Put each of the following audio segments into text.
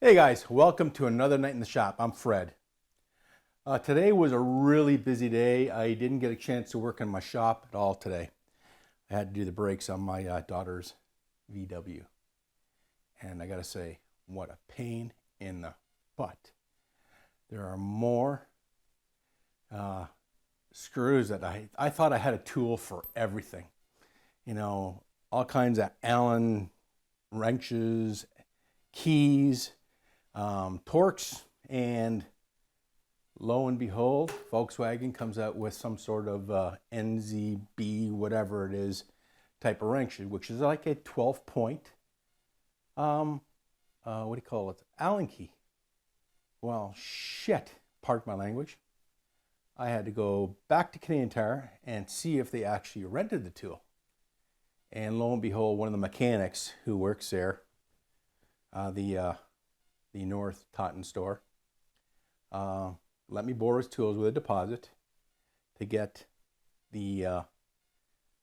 Hey guys, welcome to another night in the shop. I'm Fred. Today was a really busy day. I didn't get a chance to work in my shop at all today. I had to do the brakes on my daughter's VW. And I gotta say, what a pain in the butt. There are more screws that I thought I had a tool for everything. You know, all kinds of Allen wrenches, keys, torques, and lo and behold, Volkswagen comes out with some sort of NZB, whatever it is, type of wrench, which is like a 12 point, what do you call it, Allen key. Well, shit, pardon my language. I had to go back to Canadian Tire and see if they actually rented the tool. And lo and behold, one of the mechanics who works there, the North Taunton store, let me borrow his tools with a deposit to get the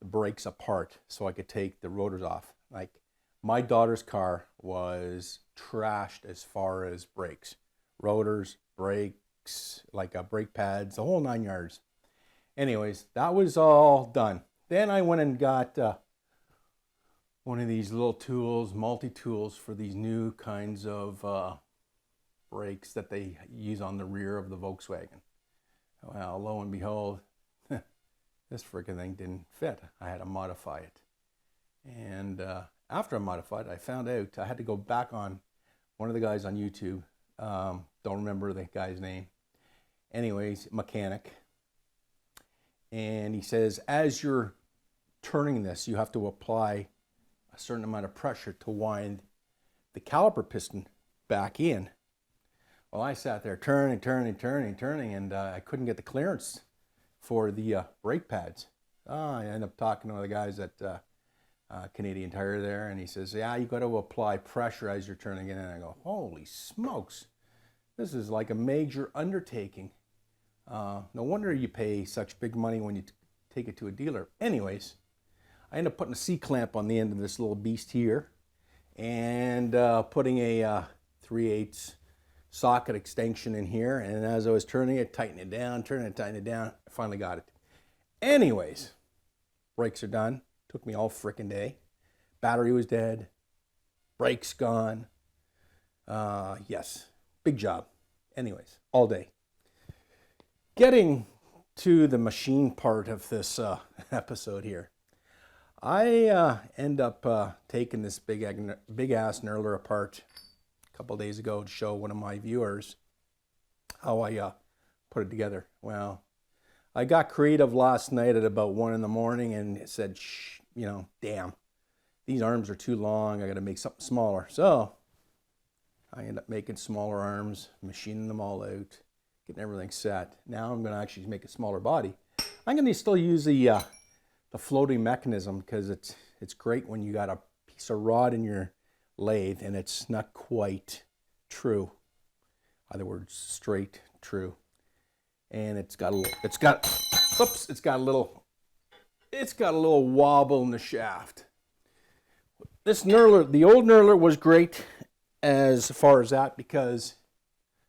brakes apart so I could take the rotors off. Like, my daughter's car was trashed as far as brakes, rotors, brakes, like brake pads, the whole 9 yards. Anyways, that was all done. Then I went and got one of these little tools, multi-tools for these new kinds of brakes that they use on the rear of the Volkswagen. Well, lo and behold, this freaking thing didn't fit. I had to modify it. And after I modified it, I found out I had to go back on one of the guys on YouTube. Don't remember the guy's name. Anyways, mechanic. And he says, as you're turning this, you have to apply a certain amount of pressure to wind the caliper piston back in. Well, I sat there turning, and I couldn't get the clearance for the brake pads. I ended up talking to one of the guys at Canadian Tire there, and he says, yeah, you got to apply pressure as you're turning it in. And I go, holy smokes, this is like a major undertaking. No wonder you pay such big money when you take it to a dealer. Anyways, I ended up putting a C-clamp on the end of this little beast here and putting a 3/8 socket extension in here. And as I was turning it, tighten it down, tighten it down, I finally got it. Anyways, brakes are done. Took me all frickin' day. Battery was dead. Brakes gone. Yes, big job. Anyways, all day. Getting to the machine part of this episode here. I end up taking this big ass knurler apart a couple days ago to show one of my viewers how I put it together. Well, I got creative last night at about 1 in the morning and said, shh, you know, damn, these arms are too long. I got to make something smaller. So I end up making smaller arms, machining them all out, getting everything set. Now I'm going to actually make a smaller body. I'm going to still use the floating mechanism because it's great when you got a piece of rod in your lathe and it's not quite true. In other words, straight true. And it's got a little wobble in the shaft. This knurler, the old knurler, was great as far as that because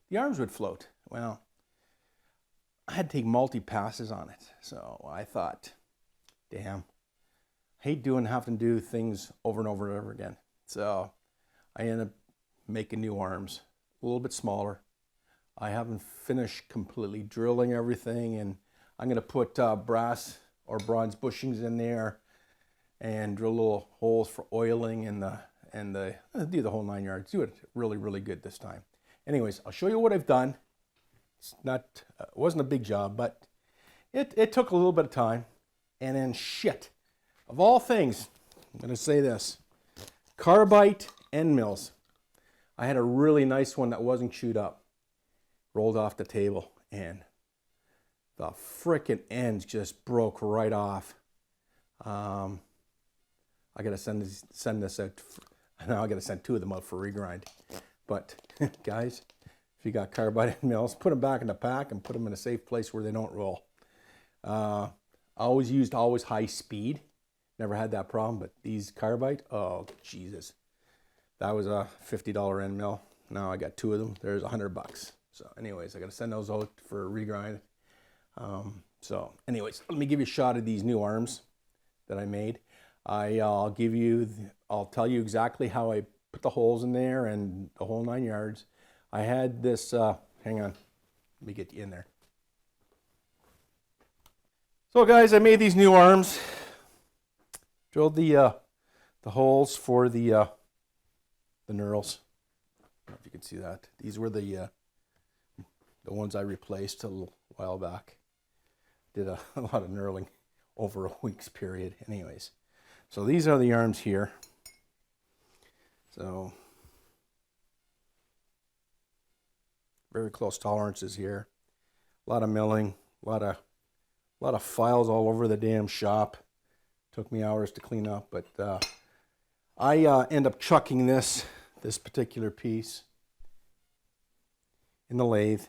the arms would float. Well, I had to take multi-passes on it. So I thought, damn, I hate having to do things over and over and over again. So I ended up making new arms, a little bit smaller. I haven't finished completely drilling everything, and I'm going to put brass or bronze bushings in there and drill little holes for oiling and do the whole 9 yards. Do it really, really good this time. Anyways, I'll show you what I've done. It wasn't a big job, but it took a little bit of time. And then shit, of all things, I'm going to say this, carbide end mills. I had a really nice one that wasn't chewed up. Rolled off the table and the frickin' ends just broke right off. I gotta send this out. Now I gotta send 2 of them out for regrind. But guys, if you got carbide end mills, put them back in the pack and put them in a safe place where they don't roll. I always used high speed. Never had that problem, but these carbide, oh Jesus. That was a $50 end mill. Now I got 2 of them. There's $100. So anyways, I got to send those out for a regrind. So anyways, let me give you a shot of these new arms that I made. I'll tell you exactly how I put the holes in there and the whole 9 yards. I had this, hang on, let me get you in there. So guys, I made these new arms. Drilled the holes for the knurls. I don't know if you can see that. These were the ones I replaced a little while back. Did a lot of knurling over a week's period. Anyways, so these are the arms here. So very close tolerances here. A lot of milling, a lot of files all over the damn shop. Took me hours to clean up, but I end up chucking this particular piece in the lathe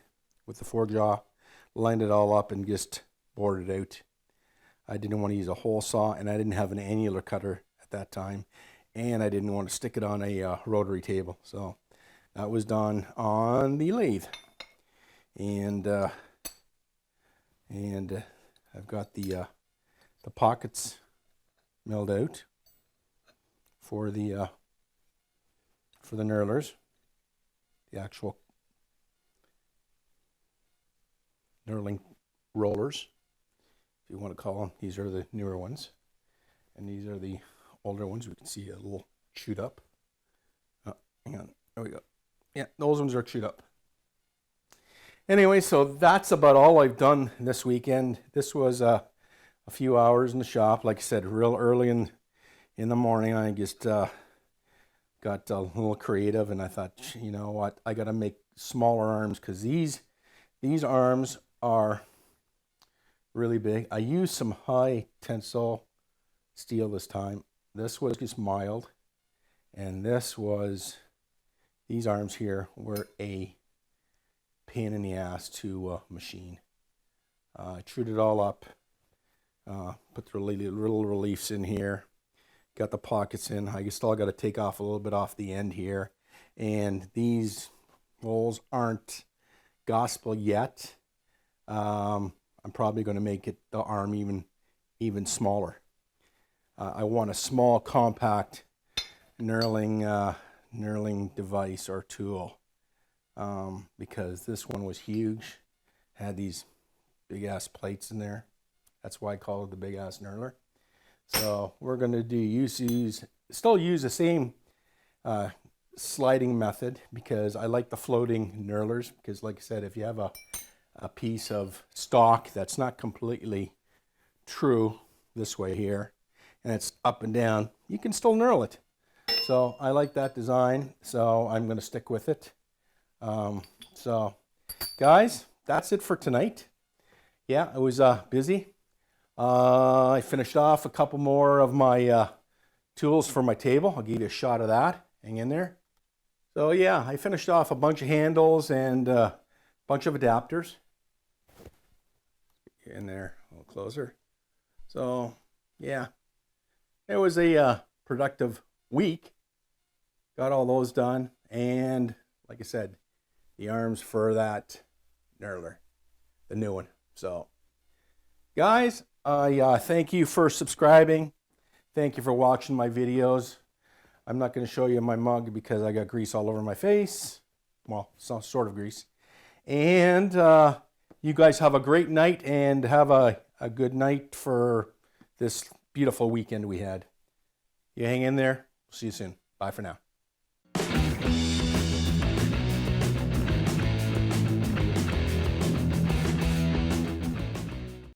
with the 4-jaw, lined it all up and just bored it out. I didn't want to use a hole saw, and I didn't have an annular cutter at that time, and I didn't want to stick it on a rotary table. So that was done on the lathe, and I've got the pockets milled out for the knurlers, the actual knurling rollers, if you want to call them. These are the newer ones, and these are the older ones. We can see a little chewed up. Oh, hang on, there we go. Yeah, those ones are chewed up. Anyway, so that's about all I've done this weekend. This was a few hours in the shop. Like I said, real early in the morning. I just got a little creative, and I thought, you know what, I got to make smaller arms, because these arms are really big. I used some high tensile steel this time. This was just mild, and these arms here were a pain in the ass to machine. I trued it all up, put the little reliefs in here, got the pockets in. I still got to take off a little bit off the end here, and these holes aren't gospel yet. I'm probably going to make the arm even smaller. I want a small, compact knurling device or tool, because this one was huge, had these big ass plates in there. That's why I call it the big ass knurler. So we're going to still use the same sliding method, because I like the floating knurlers, because like I said, if you have a piece of stock that's not completely true this way here, and it's up and down, you can still knurl it. So I like that design, so I'm going to stick with it. So guys, that's it for tonight. Yeah, I was busy. I finished off a couple more of my tools for my table. I'll give you a shot of that. Hang in there. So yeah, I finished off a bunch of handles and a bunch of adapters. Get in there a little closer. So yeah, it was a productive week. Got all those done, and like I said, the arms for that knurler, the new one. So guys, I thank you for subscribing. Thank you for watching my videos. I'm not going to show you my mug because I got grease all over my face. Well, some sort of grease. And you guys have a great night, and have a good night for this beautiful weekend we had. You hang in there. See you soon. Bye for now.